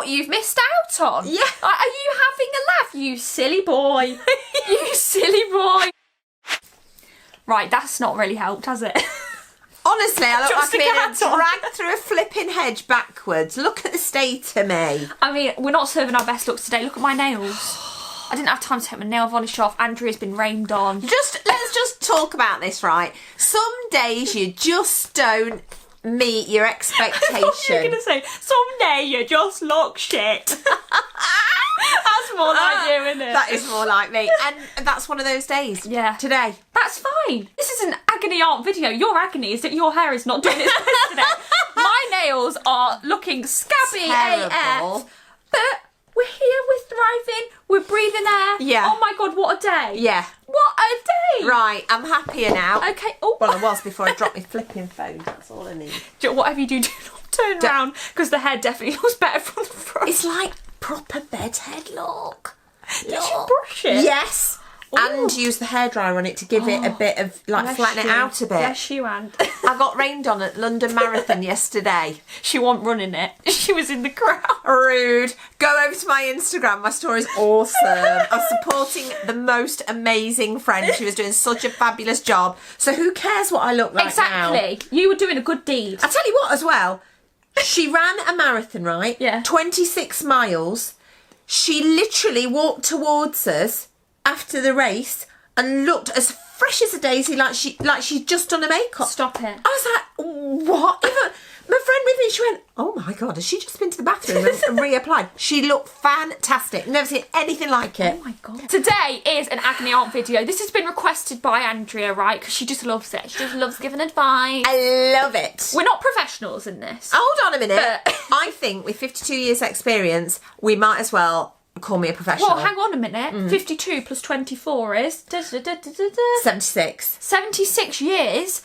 you've missed out on. Yeah. Are you having a laugh, you silly boy? You silly boy. Right, that's not really helped, has it? Honestly, I look Just like a I'm being cat on. dragged through a flipping hedge backwards. Look at the state of me. I mean, we're not serving our best looks today. Look at my nails. I didn't have time to take my nail varnish off. Andrea's been rained on. Let's just talk about this, right? Some days you just don't meet your expectation. I thought you were going to say, someday you just look shit. That's more like you, isn't it? That is more like me. And that's one of those days. Yeah. Today. That's fine. This is an agony aunt video. Your agony is that your hair is not doing its best today. My nails are looking scabby Terrible. AF. But we're here, we're thriving, we're breathing air. Yeah. Oh my God, what a day. Yeah. What a day. Right, I'm happier now. Okay. Oh. Well, I was before I dropped my flipping phone. That's all I need. Whatever you do, do not turn around, because the hair definitely looks better from the front. It's like proper bedhead look. Did you brush it? Yes. Ooh. And use the hairdryer on it to give it a bit of, like, flatten it out a bit. Yes, you and. I got rained on at London Marathon yesterday. She wasn't running it. She was in the crowd. Rude. Go over to my Instagram. My story's awesome. I was supporting the most amazing friend. She was doing such a fabulous job. So who cares what I look like now? Exactly. You were doing a good deed. I tell you what as well. She ran a marathon, right? Yeah. 26 miles. She literally walked towards us after the race and looked as fresh as a daisy, like she'd just done a makeup. Stop it. I was like, what? Even my friend with me, she went, oh my God, has she just been to the bathroom and reapplied? She looked fantastic. Never seen anything like it. Oh my God. Today is an agony aunt video. This has been requested by Andrea, right? Because she just loves it. She just loves giving advice. I love it. We're not professionals in this. Hold on a minute. But- I think with 52 years experience, we might as well call me a professional. Well, hang on a minute. 52 plus 24 is... 76. 76 years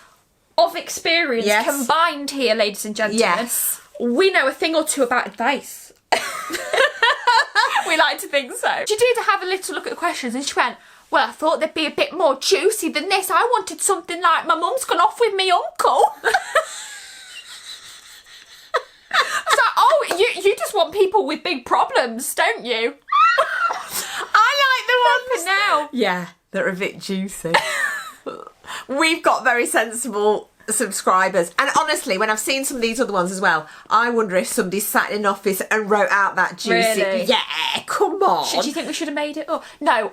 of experience combined here, ladies and gentlemen. Yes. We know a thing or two about advice. We like to think so. She did have a little look at the questions and she went, well, I thought they'd be a bit more juicy than this. I wanted something like, my mum's gone off with me uncle. I was like, oh, you just want people with big problems, don't you? I like the ones now. Yeah, that are a bit juicy. We've got very sensible subscribers. And honestly, when I've seen some of these other ones as well, I wonder if somebody sat in an office and wrote out that juicy... Really? Yeah, come on. Do you think we should have made it up? No.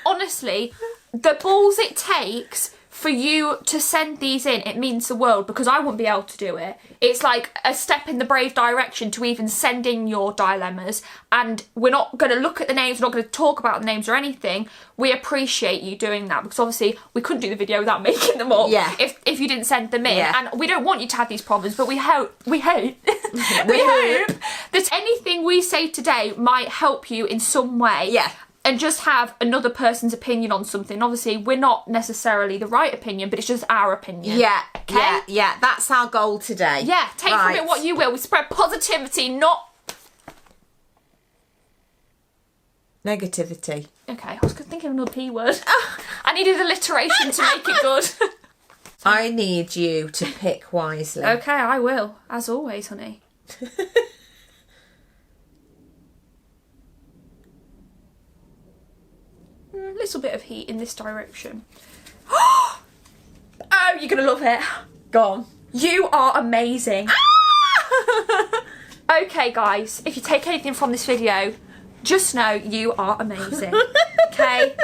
Honestly, the balls it takes for you to send these in, it means the world, because I wouldn't be able to do it. It's like a step in the brave direction to even send in your dilemmas, and we're not going to look at the names, we're not going to talk about the names or anything. We appreciate you doing that, because obviously we couldn't do the video without making them up if you didn't send them in. Yeah. And we don't want you to have these problems, but we hope that anything we say today might help you in some way. Yeah. And just have another person's opinion on something. Obviously, we're not necessarily the right opinion, but it's just our opinion. Yeah, okay? yeah. That's our goal today. Yeah, take from it what you will. We spread positivity, not... negativity. Okay, I was thinking of another P word. I needed alliteration to make it good. I need you to pick wisely. Okay, I will. As always, honey. Little bit of heat in this direction. Oh, you're gonna love it. Go on. You are amazing. Okay, guys, if you take anything from this video, just know you are amazing. Okay?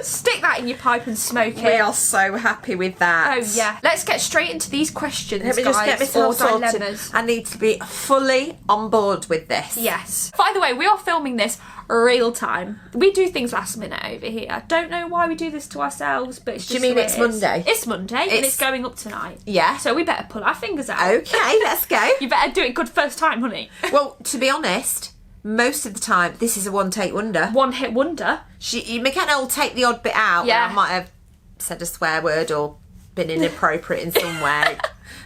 Stick that in your pipe and smoke it. We are so happy with that. Oh, yeah. Let's get straight into these questions, Let me guys, just get myself or sorted. dilemmas. I need to be fully on board with this. Yes. By the way, we are filming this real time. We do things last minute over here. I don't know why we do this to ourselves, but it's just Do you mean the way it's it is. Monday? It's Monday, and it's going up tonight. Yeah. So we better pull our fingers out. Okay, let's go. You better do it good first time, honey. Well, to be honest, most of the time, this is a one-take wonder. One-hit wonder. McKenna will take the odd bit out Yeah. where I might have said a swear word or been inappropriate in some way.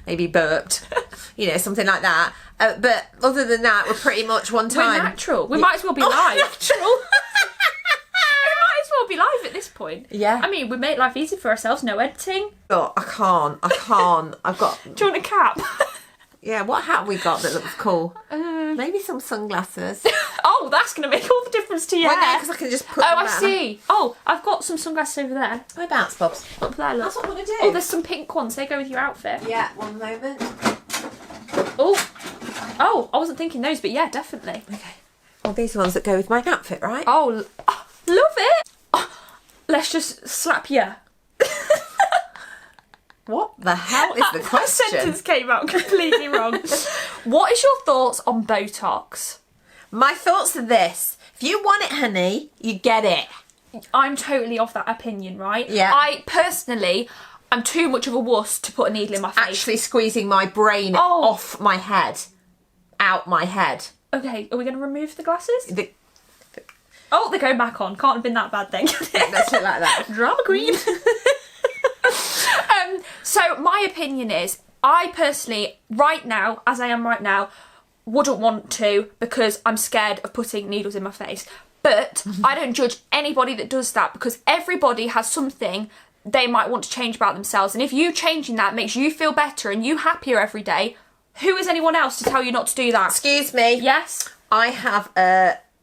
Maybe burped. You know, something like that. But other than that, we're pretty much one time. We're natural. We might as well be live. Natural. We might as well be live at this point. Yeah. I mean, we make life easy for ourselves. No editing. Oh, I can't. I've got... Do you want a cap? Yeah, what hat have we got that looks cool? Maybe some sunglasses. Oh, that's going to make all the difference to your Well, no, hair. because I can just put Oh, them I out. see. Oh, I've got some sunglasses over there. My bounce bobs. Up there, look. That's what I'm going to do. Oh, there's some pink ones. They go with your outfit. Yeah, one moment. Oh, I wasn't thinking those, but yeah, definitely. Okay. Well, these are ones that go with my outfit, right? Oh, love it. Oh, let's just slap you. What the hell is the That question? sentence came out completely wrong. What is your thoughts on botox? My thoughts are this. If you want it, honey, you get it. I'm totally of that opinion, right? Yeah. I personally am too much of a wuss to put a needle in my face. Actually squeezing my brain off my head. Out my head. Okay, are we going to remove the glasses? The, Oh, they're going back on. Can't have been that bad then. let's do it like that. Drama queen. So my opinion is, I personally, right now, as I am right now, wouldn't want to because I'm scared of putting needles in my face. But I don't judge anybody that does that because everybody has something they might want to change about themselves. And if you changing that makes you feel better and you happier every day, who is anyone else to tell you not to do that? Excuse me. Yes? I have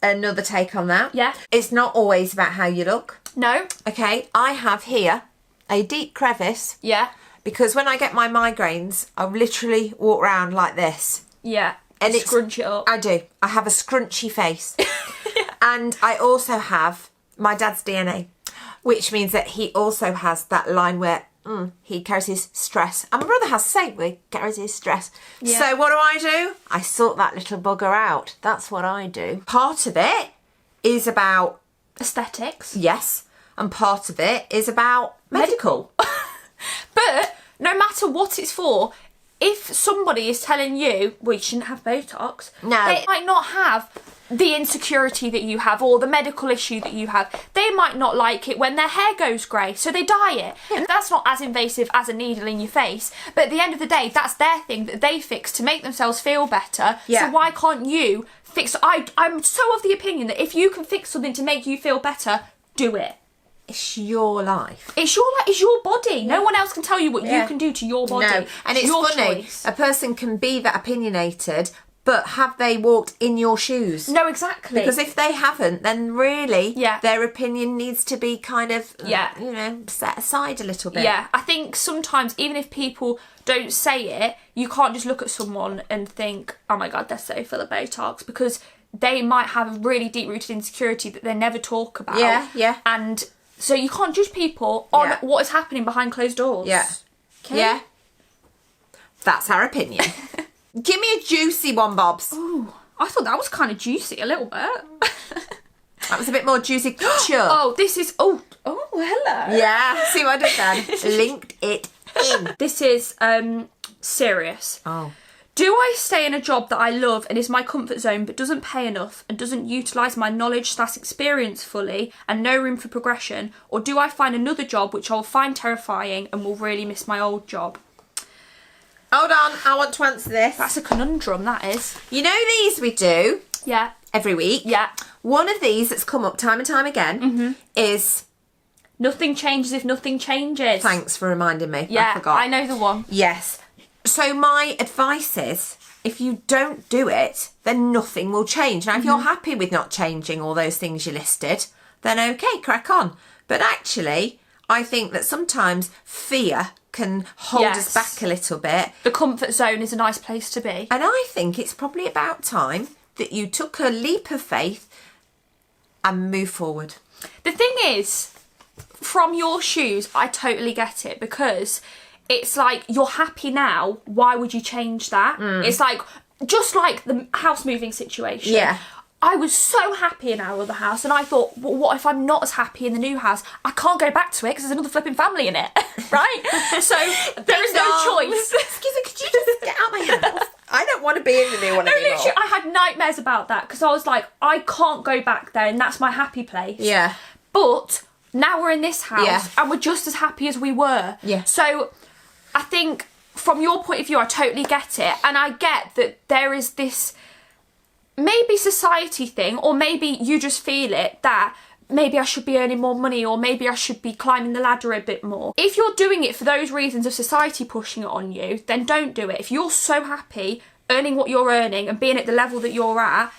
another take on that. Yeah. It's not always about how you look. No? Okay, I have here a deep crevice Yeah. because when I get my migraines, I literally walk around like this. Yeah. And it's scrunch it up. I do. I have a scrunchy face. And I also have my dad's DNA, which means that he also has that line where he carries his stress. And my brother has the same, he carries his stress. Yeah. So what do? I sort that little bugger out. That's what I do. Part of it is about, Aesthetics. yes, and part of it is about medical. But no matter what it's for, if somebody is telling you, well, you shouldn't have Botox, No. they might not have the insecurity that you have or the medical issue that you have. They might not like it when their hair goes grey, so they dye it. And that's not as invasive as a needle in your face. But at the end of the day, that's their thing that they fix to make themselves feel better. Yeah. So why can't you fix... I'm so of the opinion that if you can fix something to make you feel better, do it. It's your life. It's your body. No one else can tell you what you can do to your body. No, and it's your funny. choice. A person can be that opinionated, but have they walked in your shoes? No, exactly. Because if they haven't, then really, Yeah. their opinion needs to be kind of, Yeah. set aside a little bit. Yeah, I think sometimes even if people don't say it, you can't just look at someone and think, oh my God, they're so full of Botox, because they might have a really deep-rooted insecurity that they never talk about. Yeah, yeah. And so you can't judge people on Yeah. what is happening behind closed doors. Yeah. Okay? Yeah. That's our opinion. Give me a juicy one, Bobs. Ooh, I thought that was kind of juicy a little bit. That was a bit more juicy. Sure. Oh, this is... Oh, hello. Yeah. See what I did then? Linked it in. This is serious. Oh. Do I stay in a job that I love and is my comfort zone but doesn't pay enough and doesn't utilise my knowledge / experience fully and no room for progression, or do I find another job which I'll find terrifying and will really miss my old job? Hold on. I want to answer this. That's a conundrum, that is. You know these we do Yeah. every week? Yeah. One of these that's come up time and time again is... Nothing changes if nothing changes. Thanks for reminding me. Yeah, I forgot. I know the one. Yes. So my advice is, if you don't do it, then nothing will change. Now, if you're happy with not changing all those things you listed, then okay, crack on. But actually, I think that sometimes fear can hold us Yes. back a little bit. The comfort zone is a nice place to be. And I think it's probably about time that you took a leap of faith and move forward. The thing is, from your shoes, I totally get it, because it's like, you're happy now, why would you change that? It's like, just like the house moving situation. Yeah. I was so happy in our other house, and I thought, well, what if I'm not as happy in the new house? I can't go back to it because there's another flipping family in it, right? So there is no choice. Excuse me, could you just get out my house? I don't want to be in the new one No, anymore. literally, I had nightmares about that because I was like, I can't go back there, and that's my happy place. Yeah. But now we're in this house, Yeah. and we're just as happy as we were. Yeah. So I think from your point of view, I totally get it. And I get that there is this maybe society thing, or maybe you just feel it, that maybe I should be earning more money, or maybe I should be climbing the ladder a bit more. If you're doing it for those reasons of society pushing it on you, then don't do it. If you're so happy earning what you're earning and being at the level that you're at,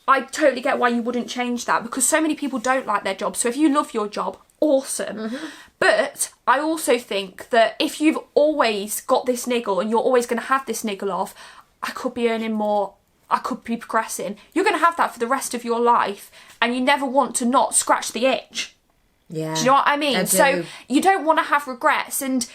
I totally get why you wouldn't change that, because so many people don't like their job. So if you love your job, awesome. But I also think that if you've always got this niggle and you're always going to have this niggle of, I could be earning more, I could be progressing, you're going to have that for the rest of your life, and you never want to not scratch the itch. Yeah. Do you know what I mean? I do. So you don't want to have regrets, and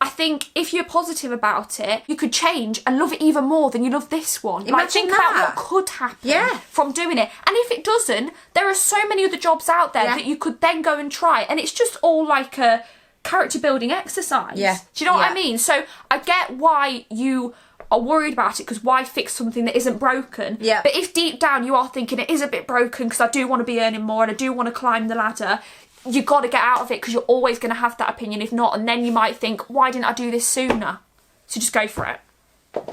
I think if you're positive about it, you could change and love it even more than you love this one. Like, Imagine think that. about what could happen Yeah. from doing it. And if it doesn't, there are so many other jobs out there that you could then go and try. And it's just all like a character building exercise. Yeah. Do you know what Yeah. I mean? So I get why you are worried about it, because why fix something that isn't broken? Yeah. But if deep down you are thinking it is a bit broken because I do want to be earning more and I do want to climb the ladder, you got to get out of it, because you're always going to have that opinion if not, and then you might think, why didn't I do this sooner? So just go for it.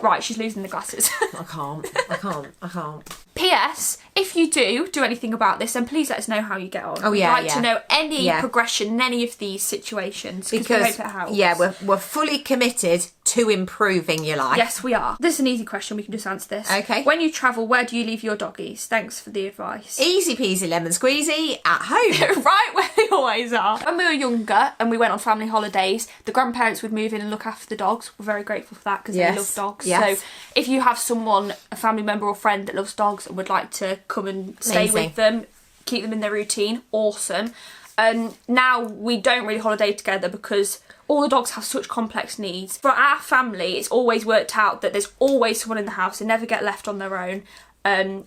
Right, she's losing the glasses. I can't. P.S. If you do anything about this, then please let us know how you get on. Oh, yeah, We'd like yeah. to know any Yeah. progression in any of these situations, because we hope it helps. yeah, we're fully committed to improving your life. Yes, we are. This is an easy question. We can just answer this. Okay. When you travel, where do you leave your doggies? Thanks for the advice. Easy peasy lemon squeezy at home. Right where they always are. When we were younger and we went on family holidays, the grandparents would move in and look after the dogs. We're very grateful for that, because Yes. they love dogs. Yes. So if you have someone, a family member or friend that loves dogs and would like to come and stay Amazing. with them, keep them in their routine, awesome. Now we don't really holiday together because all the dogs have such complex needs. For our family, it's always worked out that there's always someone in the house. They never get left on their own.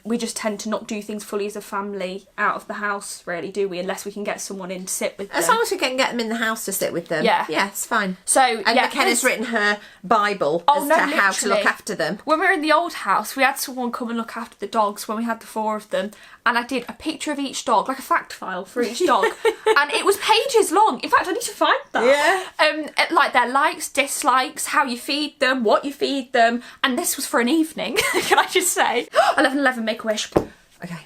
We just tend to not do things fully as a family out of the house, really, do we? Unless we can get someone in to sit with them. As long as we can get them in the house to sit with them. Yeah. Yeah, it's fine. So, And yeah, McKenna's there's- written her Bible Oh, as no, to how to look literally. after them. When we were in the old house, we had someone come and look after the dogs when we had the 4 of them. And I did a picture of each dog, like a fact file for each dog. And it was pages long. In fact, I need to find that. Like their likes, dislikes, how you feed them, what you feed them. And this was for an evening, can I just say? 11:11, make a wish. Okay.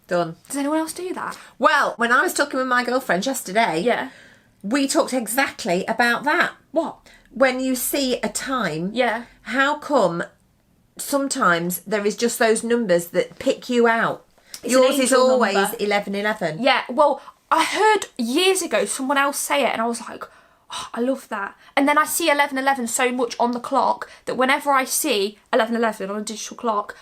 Done. Does anyone else do that? Well, when I was talking with my girlfriend yesterday, Yeah. we talked exactly about that. What? When you see a time, Yeah. how come sometimes there is just those numbers that pick you out? It's an Yours is angel always number. 1111. Yeah, well, I heard years ago someone else say it and I was like, oh, I love that. And then I see 11:11 so much on the clock that whenever I see 11:11 on a digital clock,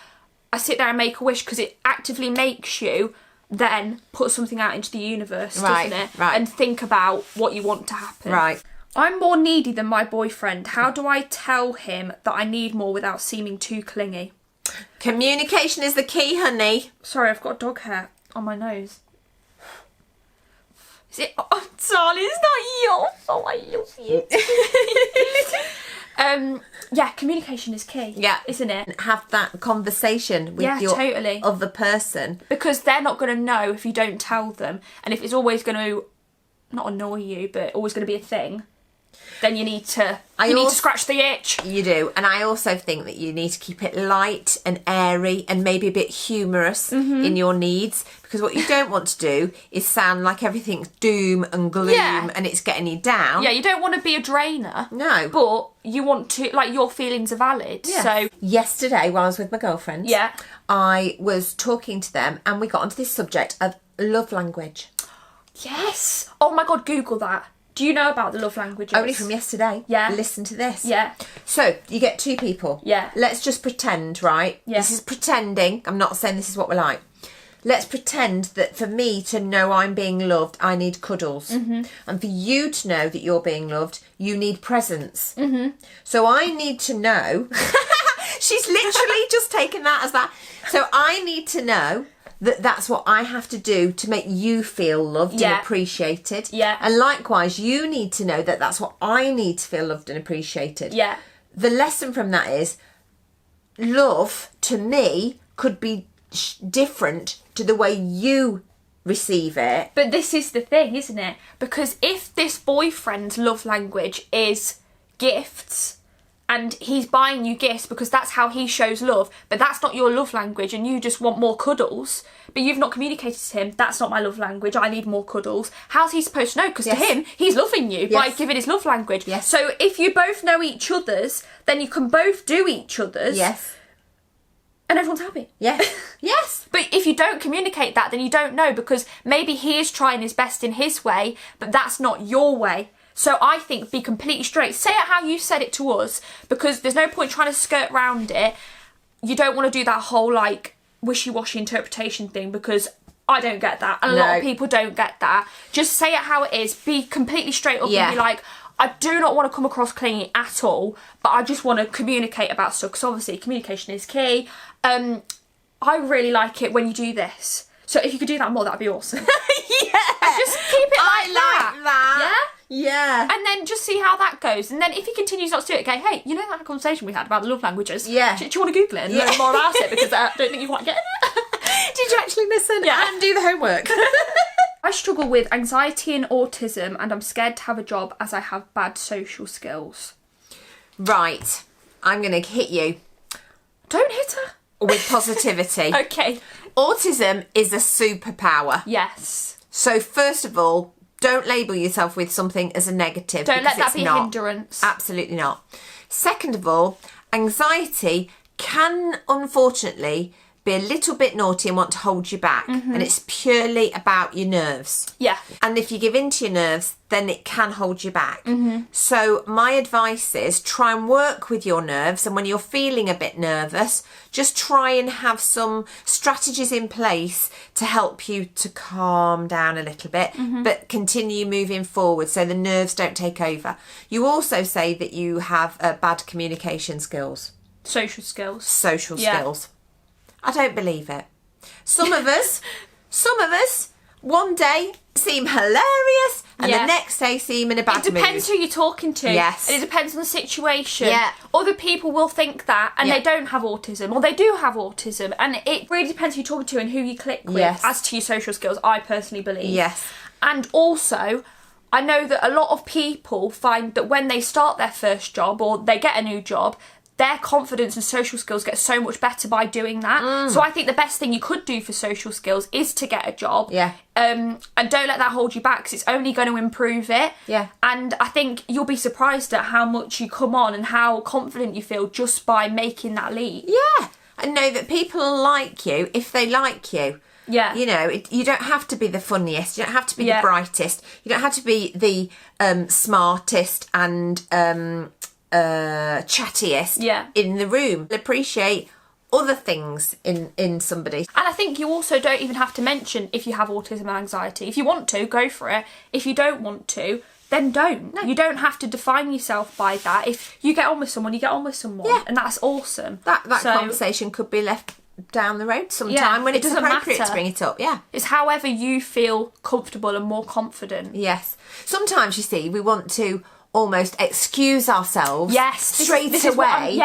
I sit there and make a wish, because it actively makes you then put something out into the universe, Right, doesn't it? right. And think about what you want to happen. Right. I'm more needy than my boyfriend. How do I tell him that I need more without seeming too clingy? Communication is the key, honey. Sorry, I've got dog hair on my nose. Is it? Oh, darling, it's not yours. Oh, I love you. Yeah, communication is key. Yeah. Isn't it? Have that conversation with Yeah, your totally. other person. Because they're not going to know if you don't tell them. And if it's always going to, not annoy you, but always going to be a thing, then you need to scratch the itch. You do. And I also think that you need to keep it light and airy and maybe a bit humorous in your needs, because what you don't want to do is sound like everything's doom and gloom and it's getting you down. Yeah, you don't want to be a drainer. No. But you want to, like, your feelings are valid. Yeah. So, Yesterday, while I was with my girlfriends, Yeah. I was talking to them and we got onto this subject of love language. yes. Oh my God, Google that. Do you know about the love languages? Only from yesterday. Yeah. Listen to this. Yeah. So, you get 2 people. Yeah. Let's just pretend, right? Yeah. This is pretending. I'm not saying this is what we're like. Let's pretend that for me to know I'm being loved, I need cuddles. Mm-hmm. And for you to know that you're being loved, you need presents. Mm-hmm. So I need to know... She's literally just taken that as that. So I need to know that that's what I have to do to make you feel loved Yeah. and appreciated. Yeah. And likewise, you need to know that that's what I need to feel loved and appreciated. Yeah. The lesson from that is love to me could be different to the way you receive it. But this is the thing, isn't it? Because if this boyfriend's love language is gifts and he's buying you gifts because that's how he shows love, but that's not your love language, and you just want more cuddles, but you've not communicated to him, that's not my love language, I need more cuddles. How's he supposed to know? Because to him, he's loving you by giving his love language. Yes. So if you both know each other's, then you can both do each other's. Yes. And everyone's happy. Yes. Yes. But if you don't communicate that, then you don't know, because maybe he is trying his best in his way, but that's not your way. So I think be completely straight. Say it how you said it to us, because there's no point trying to skirt around it. You don't want to do that whole like wishy-washy interpretation thing, because I don't get that. And a lot of people don't get that. Just say it how it is. Be completely straight up and be like, I do not want to come across clingy at all, but I just want to communicate about stuff, because obviously communication is key. I really like it when you do this. So if you could do that more, that'd be awesome. Just keep it like that. Yeah. And then just see how that goes. And then if he continues not to do it, okay, hey, you know that conversation we had about the love languages? Yeah. Do you want to Google it and learn more about it? Because I don't think you quite get it. Did you actually listen and do the homework? I struggle with anxiety and autism, and I'm scared to have a job as I have bad social skills. Right. I'm going to hit you. Don't hit her. With positivity. Okay. Autism is a superpower. Yes. So first of all, don't label yourself with something as a negative. Don't let that be a not. hindrance. Absolutely not. Second of all, anxiety can unfortunately be a little bit naughty and want to hold you back. And it's purely about your nerves. Yeah. And if you give in to your nerves, then it can hold you back. So my advice is try and work with your nerves. And when you're feeling a bit nervous, just try and have some strategies in place to help you to calm down a little bit, but continue moving forward so the nerves don't take over. You also say that you have bad communication skills. Social skills. Social skills. I don't believe it. Some of us, one day seem hilarious and the next day seem in a bad mood. It depends who you're talking to. Yes. And it depends on the situation. Yeah. Other people will think that and they don't have autism, or they do have autism. And it really depends who you're talking to and who you click with as to your social skills, I personally believe. Yes. And also, I know that a lot of people find that when they start their first job or they get a new job, their confidence and social skills get so much better by doing that. So I think the best thing you could do for social skills is to get a job. Yeah. And don't let that hold you back, because it's only going to improve it. Yeah. And I think you'll be surprised at how much you come on and how confident you feel just by making that leap. Yeah. And know that people like you if they like you. Yeah. You know, you don't have to be the funniest. You don't have to be the brightest. You don't have to be the smartest and chattiest in the room. Appreciate other things in somebody. And I think you also don't even have to mention if you have autism and anxiety. If you want to, go for it. If you don't want to, then don't. No. You don't have to define yourself by that. If you get on with someone, you get on with someone. Yeah. And that's awesome. That conversation could be left down the road sometime when it doesn't appropriate to bring it up. Yeah. It's however you feel comfortable and more confident. Yes. Sometimes, you see, we want to almost excuse ourselves straight away.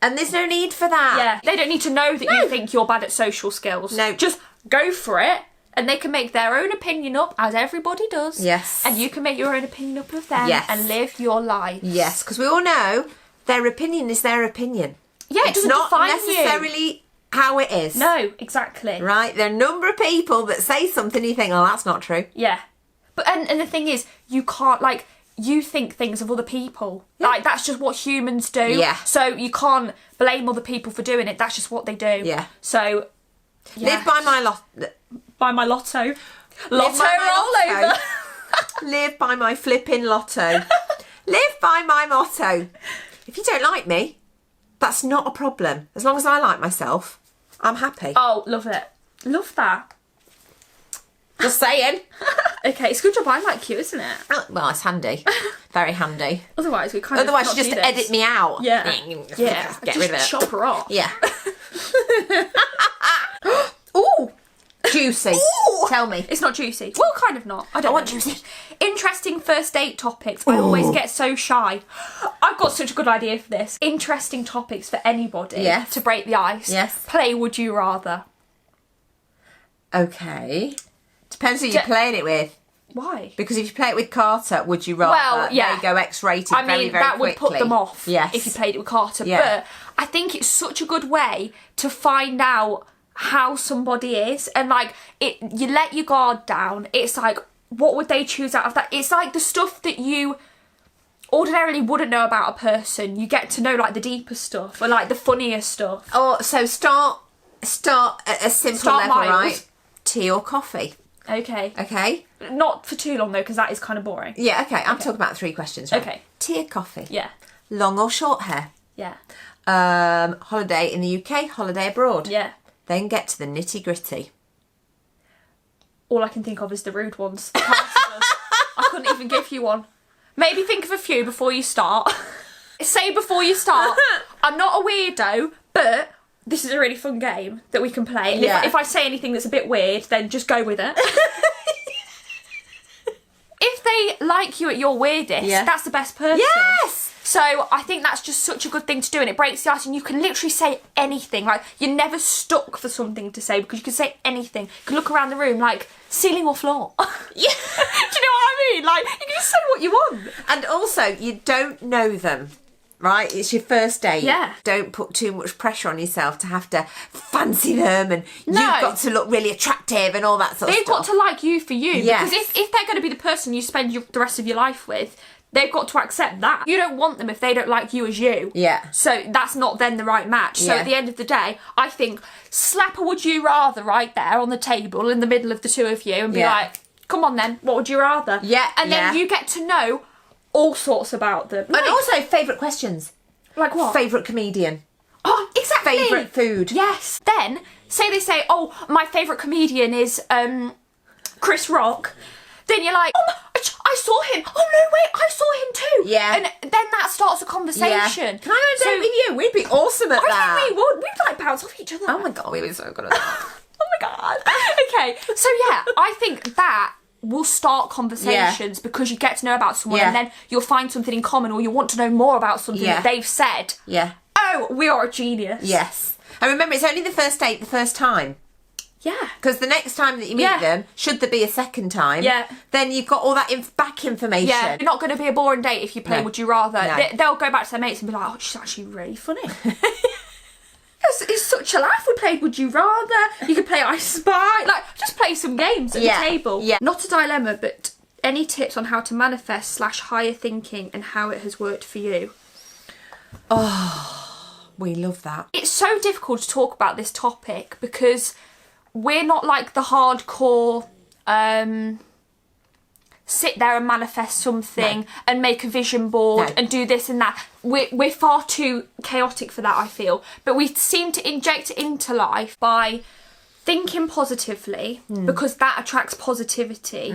And there's no need for that. Yeah. They don't need to know that you think you're bad at social skills. No. Just go for it, and they can make their own opinion up, as everybody does. Yes. And you can make your own opinion up of them and live your life. Yes, because we all know their opinion is their opinion. Yeah, it doesn't define you. It's not necessarily how it is. No, exactly. Right? There are a number of people that say something you think, oh, that's not true. Yeah. But and the thing is, you can't, like, you think things of other people. Yeah. Like, that's just what humans do. Yeah. So you can't blame other people for doing it. That's just what they do. Yeah. So, live by my by my lotto. Lotto roll over. Live by my flipping lotto. Live by my motto. If you don't like me, that's not a problem. As long as I like myself, I'm happy. Oh, love it. Love that. Just saying. Okay, it's a good job I like you, isn't it? Oh, well, it's handy. Very handy. Otherwise, we kind Otherwise, of you just edit me out. Yeah. Yeah. Get rid of it. Chop her off. Yeah. Ooh. Juicy. Ooh. Tell me. It's not juicy. Well, kind of not. I want juicy. Interesting first date topics. I always get so shy. I've got such a good idea for this. Interesting topics for anybody to break the ice. Yes. Play Would You Rather. Okay. Depends who you're playing it with. Why? Because if you play it with Carter, would you rather? Well, yeah. They go X-rated I mean, very, very that would quickly. put them off Yes. if you played it with Carter. Yeah. But I think it's such a good way to find out how somebody is. And, like, you let your guard down. It's like, what would they choose out of that? It's like the stuff that you ordinarily wouldn't know about a person. You get to know, like, the deeper stuff or, like, the funnier stuff. Or so start at a simple Start level, mild. right? Tea or coffee. Okay. Okay. Not for too long, though, because that is kind of boring. Yeah. Okay. I'm talking about 3 questions. Right? Okay. Tea or coffee. Yeah. Long or short hair. Yeah. Holiday in the UK. Holiday abroad. Yeah. Then get to the nitty gritty. All I can think of is the rude ones. I couldn't even give you one. Maybe think of a few before you start. Say before you start, I'm not a weirdo, but this is a really fun game that we can play. And Yeah. if I say anything that's a bit weird, then just go with it. If they like you at your weirdest, Yeah. that's the best person. Yes! So I think that's just such a good thing to do, and it breaks the ice, and you can literally say anything. Like, you're never stuck for something to say because you can say anything. You can look around the room like ceiling or floor. Yeah. Do you know what I mean? Like, you can just say what you want. And also, you don't know them, right? It's your first date. Yeah. Don't put too much pressure on yourself to have to fancy them, and No. you've got to look really attractive and all that sort They've of stuff. got to like you for you. Yes. Because if they're going to be the person you spend the rest of your life with, they've got to accept that. You don't want them if they don't like you as you. Yeah. So that's not then the right match. So Yeah. at the end of the day, I think slap a would you rather right there on the table in the middle of the two of you and be Yeah. like, come on then, what would you rather? Yeah, And then yeah. you get to know all sorts about them. And also, favourite questions. like what? Favourite comedian. Oh, exactly. Favourite food. Yes. Then, say they say, oh, my favourite comedian is Chris Rock. Then you're like, oh, I saw him. Oh, no, wait, I saw him too. Yeah. And then that starts a conversation. Yeah. Can I go with you? We'd be awesome at that. I think we would. We'd like bounce off each other. Oh my god, we were so good at that. Oh my God. Okay, so yeah, I think that will start conversations because you get to know about someone Yeah. and then you'll find something in common or you want to know more about something Yeah. that they've said. Yeah. Oh, we are a genius. Yes. And remember, it's only the first date the first time. Yeah. Because the next time that you meet Yeah. them, should there be a second time, Yeah. then you've got all that back information. Yeah, you're not going to be a boring date if you play No. Would You Rather. No. They'll go back to their mates and be like, oh, she's actually really funny. It's such a laugh. We played Would You Rather. You could play I Spy. Like, just play some games at Yeah, the table. yeah. Not a dilemma, but any tips on how to manifest / higher thinking and how it has worked for you? We love that. It's so difficult to talk about this topic because we're not like the hardcore sit there and manifest something and make a vision board No. and do this and that. We're far too chaotic for that, I feel. But we seem to inject it into life by thinking positively because that attracts positivity.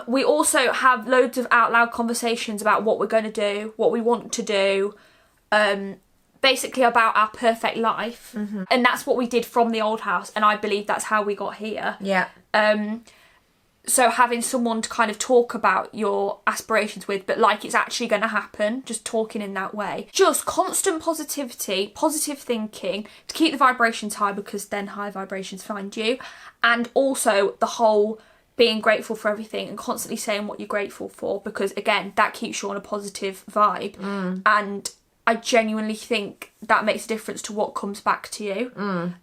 We also have loads of out loud conversations about what we're going to do, what we want to do, basically about our perfect life. And that's what we did from the old house, and I believe that's how we got here. Yeah. So having someone to kind of talk about your aspirations with, but like it's actually going to happen, just talking in that way. Just constant positivity, positive thinking to keep the vibrations high because then high vibrations find you. And also the whole being grateful for everything and constantly saying what you're grateful for because, again, that keeps you on a positive vibe. And I genuinely think that makes a difference to what comes back to you.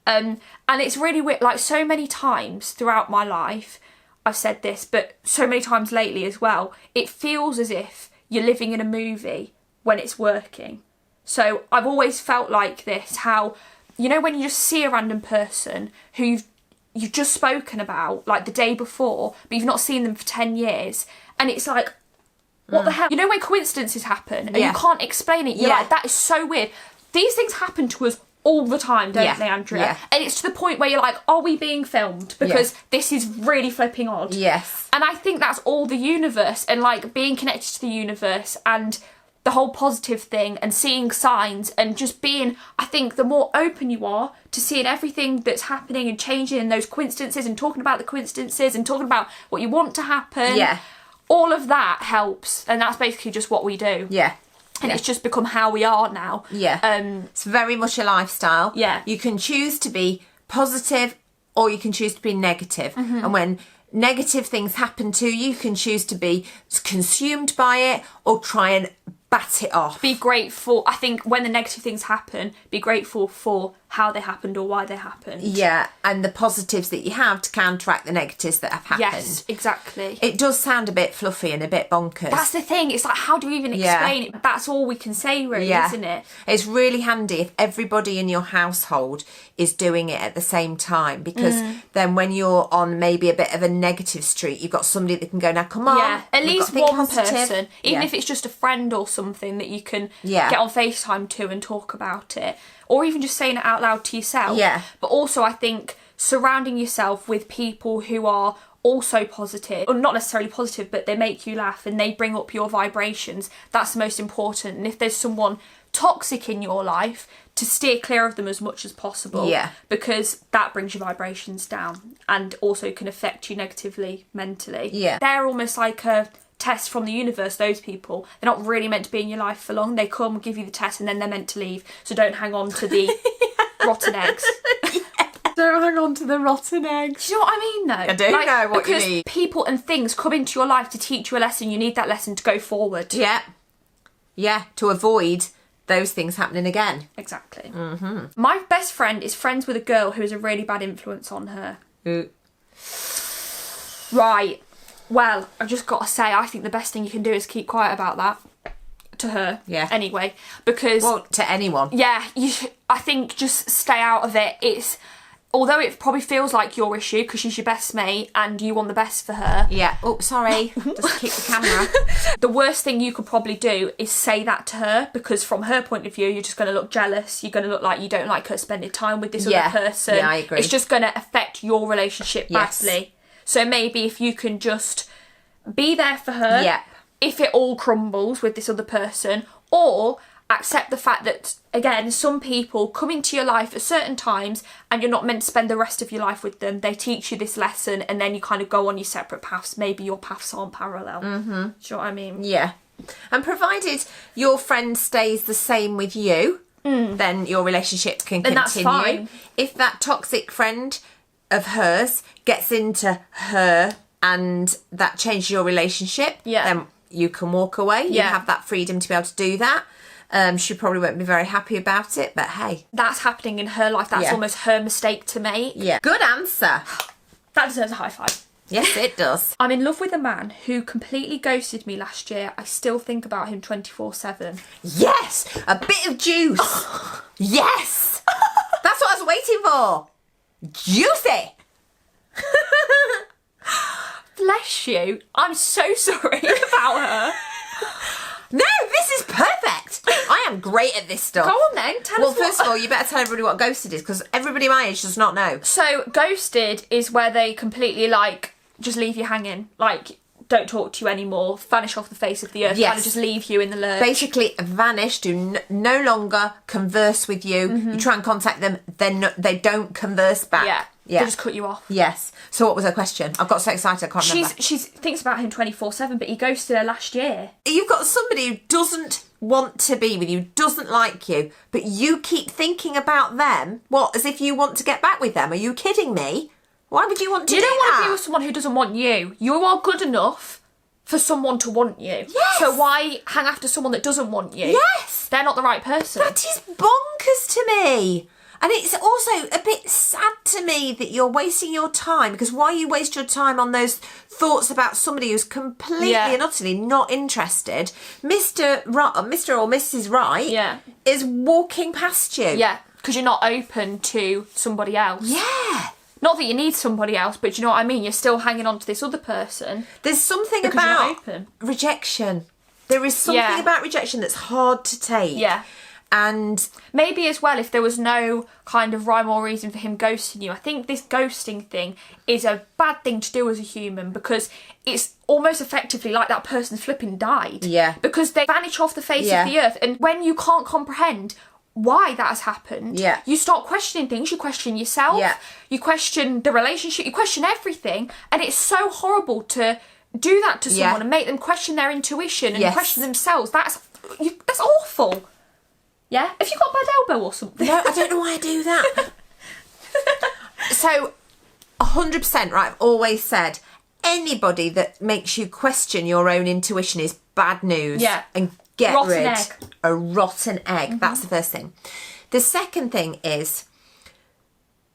And it's really weird. Like, so many times throughout my life, I've said this, but so many times lately as well, it feels as if you're living in a movie when it's working. So I've always felt like this, how, you know, when you just see a random person who you've just spoken about, like the day before, but you've not seen them for 10 years, and it's like, what the hell? You know when coincidences happen and Yeah. you can't explain it, you're Yeah. like, that is so weird. These things happen to us all the time, don't Yeah. they, Andrea? Yeah. And it's to the point where you're like, are we being filmed? Because this is really flipping odd. Yes. And I think that's all the universe, and like being connected to the universe and the whole positive thing and seeing signs and just being, I think the more open you are to seeing everything that's happening and changing in those coincidences and talking about the coincidences and talking about what you want to happen. Yeah. All of that helps, and that's basically just what we do. Yeah. And it's just become how we are now. Yeah. It's very much a lifestyle. Yeah. You can choose to be positive or you can choose to be negative. And when negative things happen to you, you can choose to be consumed by it or try and bat it off. Be grateful. I think when the negative things happen, be grateful for how they happened or why they happened. Yeah, and the positives that you have to counteract the negatives that have happened. Yes, exactly. It does sound a bit fluffy and a bit bonkers. That's the thing. It's like, how do we even explain it? That's all we can say, really, isn't it? It's really handy if everybody in your household is doing it at the same time, because then when you're on maybe a bit of a negative streak, you've got somebody that can go, now come on. Yeah, at least one person, even if it's just a friend or something that you can get on FaceTime to and talk about it. Or even just saying it out loud to yourself. Yeah. But also, I think surrounding yourself with people who are also positive, or not necessarily positive, but they make you laugh and they bring up your vibrations, that's the most important. And if there's someone toxic in your life, to steer clear of them as much as possible. Yeah. Because that brings your vibrations down and also can affect you negatively mentally. Yeah. They're almost like a test from the universe, those people. They're not really meant to be in your life for long. They come, give you the test, and then they're meant to leave. So don't hang on to the rotten eggs. Don't hang on to the rotten eggs. Do you know what I mean, though? I do know what you mean. Because people and things come into your life to teach you a lesson. You need that lesson to go forward. Yeah. Yeah, to avoid those things happening again. Exactly. My best friend is friends with a girl who is a really bad influence on her. Ooh. Right. Well, I've just got to say, I think the best thing you can do is keep quiet about that. To her. Yeah. Anyway. Because... Well, to anyone. Yeah, I think just stay out of it. It's... Although it probably feels like your issue because she's your best mate and you want the best for her. Yeah. Oh, sorry. Just kick the camera. The worst thing you could probably do is say that to her, because from her point of view, you're just going to look jealous. You're going to look like you don't like her spending time with this other person. Yeah, I agree. It's just going to affect your relationship badly. So maybe if you can just be there for her. Yep. If it all crumbles with this other person, or accept the fact that, again, some people come into your life at certain times and you're not meant to spend the rest of your life with them. They teach you this lesson and then you kind of go on your separate paths. Maybe your paths aren't parallel. Do you know what I mean? Yeah. And provided your friend stays the same with you, then your relationship can continue. That's fine. If that toxic friend of hers gets into her and that changes your relationship, then you can walk away. You have that freedom to be able to do that. She probably won't be very happy about it, but hey. That's happening in her life. That's almost her mistake to make. Yeah. Good answer. That deserves a high five. Yes, it does. I'm in love with a man who completely ghosted me last year. I still think about him 24/7. Yes! A bit of juice. Yes! That's what I was waiting for. Juicy. Bless you. I'm so sorry about her. No, this is perfect. I am great at this stuff. Go on then, tell us first of all, you better tell everybody what ghosted is, because everybody my age does not know. So, ghosted is where they completely, just leave you hanging. Don't talk to you anymore, vanish off the face of the earth, kind of just leave you in the lurch. Basically, vanish, do no longer converse with you. You try and contact them, they don't converse back. Yeah. They just cut you off. Yes. So what was her question? I got so excited I can't remember. She thinks about him 24/7, but he ghosted her last year. You've got somebody who doesn't want to be with you, doesn't like you, but you keep thinking about them. What, as if you want to get back with them? Are you kidding me? Why would you want to do that? You don't want to be with someone who doesn't want you. You are good enough for someone to want you. Yes. So why hang after someone that doesn't want you? Yes. They're not the right person. That is bonkers to me. And it's also a bit sad to me that you're wasting your time, because why you waste your time on those thoughts about somebody who's completely and utterly not interested? Mr. or Mrs. Right is walking past you. Yeah, because you're not open to somebody else. Yeah. Not that you need somebody else, but you know what I mean? You're still hanging on to this other person. There's something because about you're open. Rejection. There is something about rejection that's hard to take. Yeah. And maybe as well, if there was no kind of rhyme or reason for him ghosting you, I think this ghosting thing is a bad thing to do as a human, because it's almost effectively like that person's flipping died. Yeah. Because they vanish off the face of the earth. And when you can't comprehend why that has happened, you start questioning things. You question yourself. Yeah. You question the relationship. You question everything. And it's so horrible to do that to someone and make them question their intuition and question themselves. That's awful. Yeah? Have you got a bad elbow or something? No, I don't know why I do that. So, 100%, right, I've always said, anybody that makes you question your own intuition is bad news. Yeah. And get Rotten rid. egg. A rotten egg. That's the first thing. The second thing is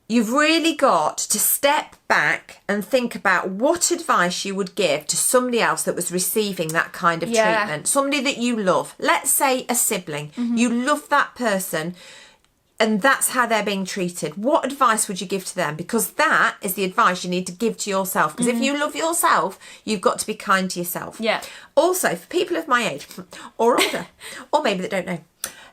you've really got to step back and think about what advice you would give to somebody else that was receiving that kind of treatment. Somebody that you love. Let's say a sibling. You love that person and that's how they're being treated. What advice would you give to them? Because that is the advice you need to give to yourself. Because if you love yourself, you've got to be kind to yourself. Yeah. Also, for people of my age or older, or maybe that don't know,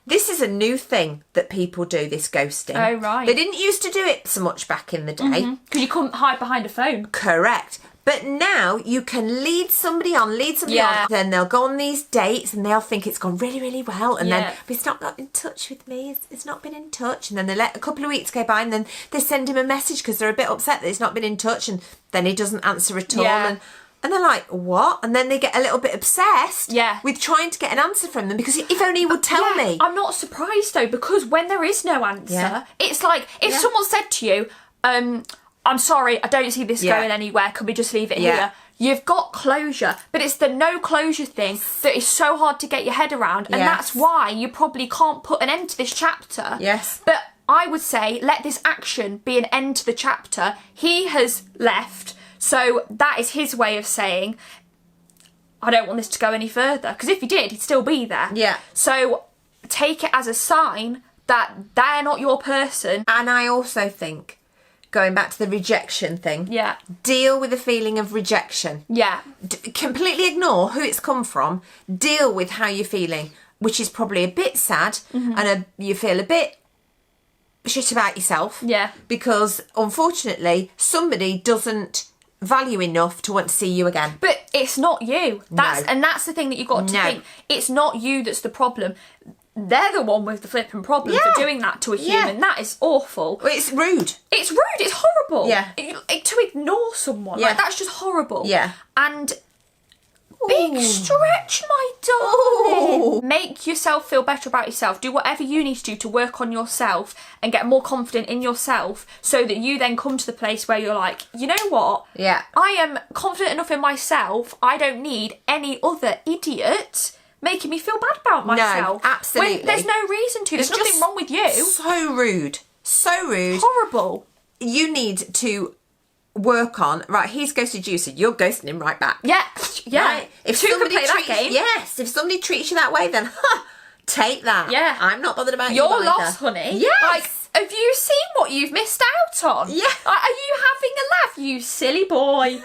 this is a new thing that people do, this ghosting. Oh, right. They didn't used to do it so much back in the day. Because you couldn't hide behind a phone. Correct. But now you can lead somebody on, then they'll go on these dates and they'll think it's gone really, really well. And then, but it's not got in touch with me, it's not been in touch. And then they let a couple of weeks go by and then they send him a message because they're a bit upset that he's not been in touch and then he doesn't answer at all. And they're like, what? And then they get a little bit obsessed with trying to get an answer from them because if only he would tell me. I'm not surprised though, because when there is no answer, it's like if someone said to you, I'm sorry, I don't see this going anywhere, can we just leave it here? You've got closure, but it's the no closure thing that is so hard to get your head around, and that's why you probably can't put an end to this chapter. Yes. But I would say let this action be an end to the chapter. He has left, so that is his way of saying, I don't want this to go any further, because if he did, he'd still be there. Yeah. So take it as a sign that they're not your person. And I also think, going back to the rejection thing, deal with the feeling of rejection. Yeah. Completely ignore who it's come from. Deal with how you're feeling, which is probably a bit sad, and you feel a bit shit about yourself. Yeah. Because unfortunately, somebody doesn't value enough to want to see you again. But it's not you. And that's the thing that you've got to think. It's not you that's the problem. They're the one with the flipping problem for doing that to a human. That is awful. Well, it's rude. It's rude. It's horrible. Yeah. To ignore someone. Like, that's just horrible. Yeah. And big stretch, my darling. Ooh. Make yourself feel better about yourself. Do whatever you need to do to work on yourself and get more confident in yourself so that you then come to the place where you're like, you know what? Yeah. I am confident enough in myself. I don't need any other idiot making me feel bad about myself. No, absolutely. When there's no reason to. There's nothing wrong with you. So rude. So rude. Horrible. You need to work on, right, he's ghosted you, so you're ghosting him right back. Yeah. Right? If somebody play that treats game. Yes, if somebody treats you that way, then take that. Yeah. I'm not bothered about You're you either. lost, honey. Yes. Like, have you seen what you've missed out on? Yeah. Like, are you having a laugh, you silly boy?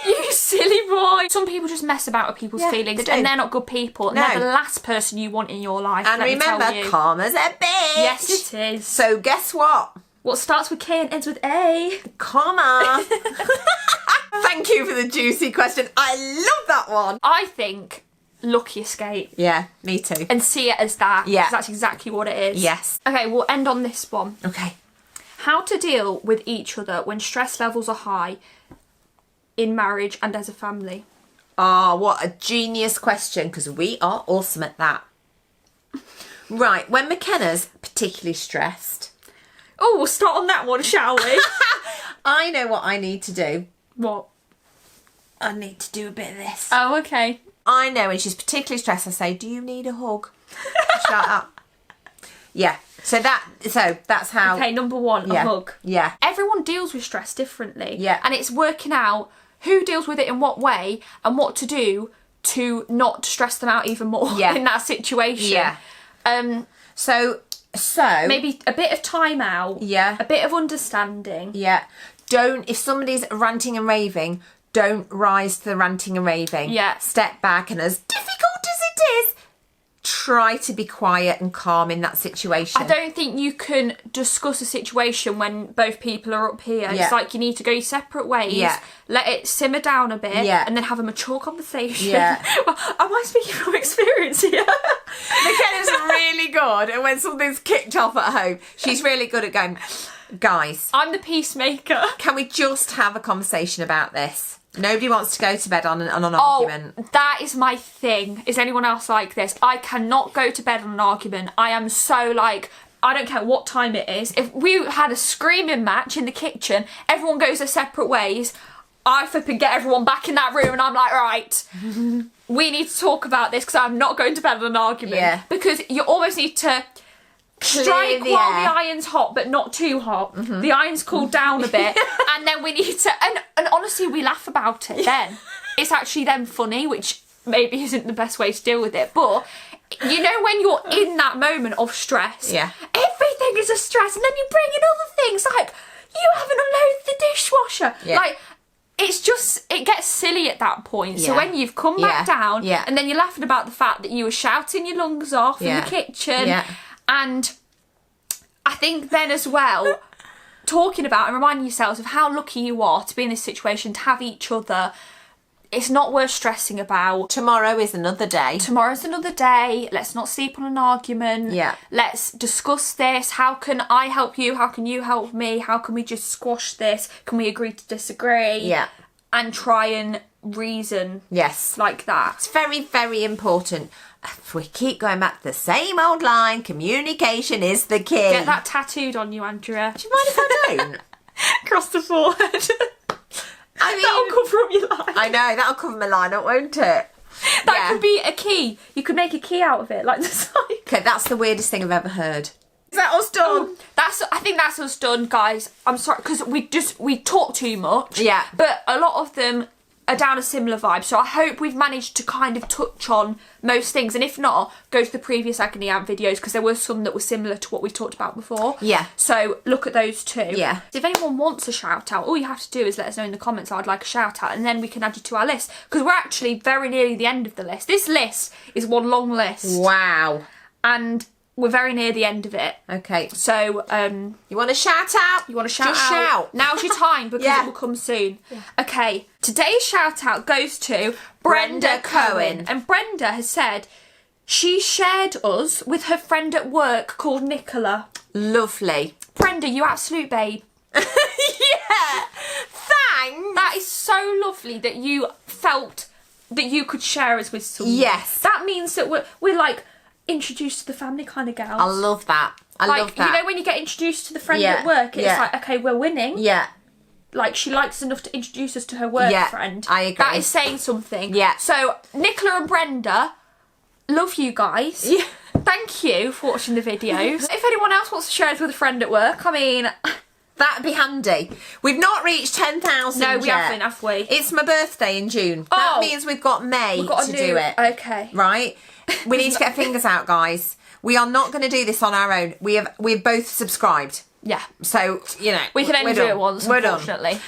You silly boy. Some people just mess about with people's feelings, they do. and they're not good people. And they're the last person you want in your life. And let me remember, tell you. karma's a bitch. Yes, it is. So guess what? What starts with K and ends with A? Karma. Thank you for the juicy question. I love that one. I think lucky escape. Yeah, me too. And see it as that. Yeah. 'Cause that's exactly what it is. Yes. Okay, we'll end on this one. Okay. How to deal with each other when stress levels are high in marriage and as a family. Oh, what a genius question, because we are awesome at that. Right, when McKenna's particularly stressed. Oh, we'll start on that one, shall we? I know what I need to do. What? I need to do a bit of this. Oh, okay. I know when she's particularly stressed, I say, do you need a hug? Shut up. Yeah. So that's how. Okay, number one, a hug. Yeah. Everyone deals with stress differently. Yeah. And it's working out who deals with it in what way and what to do to not stress them out even more in that situation. Yeah. So maybe a bit of time out. Yeah. A bit of understanding. Yeah. If somebody's ranting and raving, don't rise to the ranting and raving. Yeah. Step back, and as difficult as it is, try to be quiet and calm in that situation. I don't think you can discuss a situation when both people are up here. Yeah. It's like you need to go your separate ways, let it simmer down a bit, and then have a mature conversation. Yeah. Well, am I speaking from experience here? McKenna's really good, and when something's kicked off at home, she's really good at going, guys, I'm the peacemaker. can we just have a conversation about this? Nobody wants to go to bed on an argument. That is my thing. Is anyone else like this? I cannot go to bed on an argument. I am so like, I don't care what time it is. If we had a screaming match in the kitchen, everyone goes their separate ways, I flipping get everyone back in that room and I'm like, right, we need to talk about this because I'm not going to bed with an argument. Yeah. Because you almost need to strike the while air. the iron's hot, but not too hot. The iron's cooled down a bit, and then we need to. And honestly, we laugh about it. Then it's actually then funny, which maybe isn't the best way to deal with it. But you know, when you're in that moment of stress, everything is a stress, and then you bring in other things like you haven't unloaded the dishwasher, like. It's just, it gets silly at that point. So when you've come back down and then you're laughing about the fact that you were shouting your lungs off in the kitchen. And I think then as well, talking about and reminding yourselves of how lucky you are to be in this situation, to have each other. It's not worth stressing about. Tomorrow is another day. Tomorrow's another day. Let's not sleep on an argument. Yeah. Let's discuss this. How can I help you? How can you help me? How can we just squash this? Can we agree to disagree? Yeah. And try and reason. Yes. Like that. It's very, very important. If we keep going back to the same old line, communication is the key. Get that tattooed on you, Andrea. Do you mind if I don't? Across the forehead. I mean, that'll cover up your line. I know, that'll cover my line up, won't it? That could be a key. You could make a key out of it, like the side. Okay, that's the weirdest thing I've ever heard. Is that us done? I think that's us done, guys. I'm sorry, because we talk too much. Yeah. But a lot of them are down a similar vibe, so I hope we've managed to kind of touch on most things, and if not, go to the previous Agony Aunt videos, because there were some that were similar to what we talked about before. Yeah. So look at those too. Yeah. If anyone wants a shout out, all you have to do is let us know in the comments, I'd like a shout out, and then we can add you to our list, because we're actually very nearly the end of the list. This list is one long list. Wow. And we're very near the end of it. Okay. So, you want to shout out? You want to shout Just out? shout. Now's your time, because it will come soon. Okay, today's shout out goes to Brenda Cohen. And Brenda has said she shared us with her friend at work called Nicola. Lovely. Brenda, you absolute babe. Yeah. Thanks. That is so lovely that you felt that you could share us with someone. Yes. That means that we're like introduced to the family kind of gals. I love that. I love that. You know when you get introduced to the friend at work, it's like, okay, we're winning. Yeah. Like, she likes us enough to introduce us to her work friend. I agree. That is saying something. Yeah. So, Nicola and Brenda, love you guys. Yeah. Thank you for watching the videos. If anyone else wants to share us with a friend at work, I mean... That'd be handy. We've not reached 10,000 No, we haven't, have we? It's my birthday in June. That means we've got May to do it. Okay. Right? We need to get fingers out, guys. We are not going to do this on our own. We've both subscribed. Yeah. So, you know. We can only do it once, unfortunately.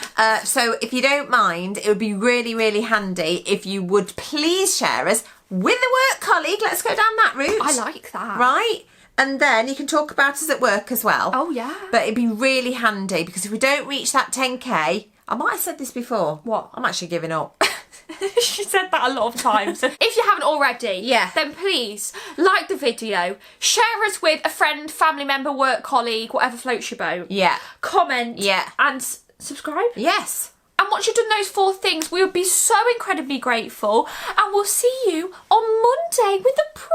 So, if you don't mind, it would be really, really handy if you would please share us with a work colleague. Let's go down that route. I like that. Right? And then you can talk about us at work as well. Oh, yeah. But it'd be really handy, because if we don't reach that 10k, I might have said this before. What? I'm actually giving up. She said that a lot of times. If you haven't already, then please like the video, share us with a friend, family member, work colleague, whatever floats your boat. Yeah. Comment. Yeah. And subscribe. Yes. And once you've done those 4 things, we would be so incredibly grateful. And we'll see you on Monday with a prize.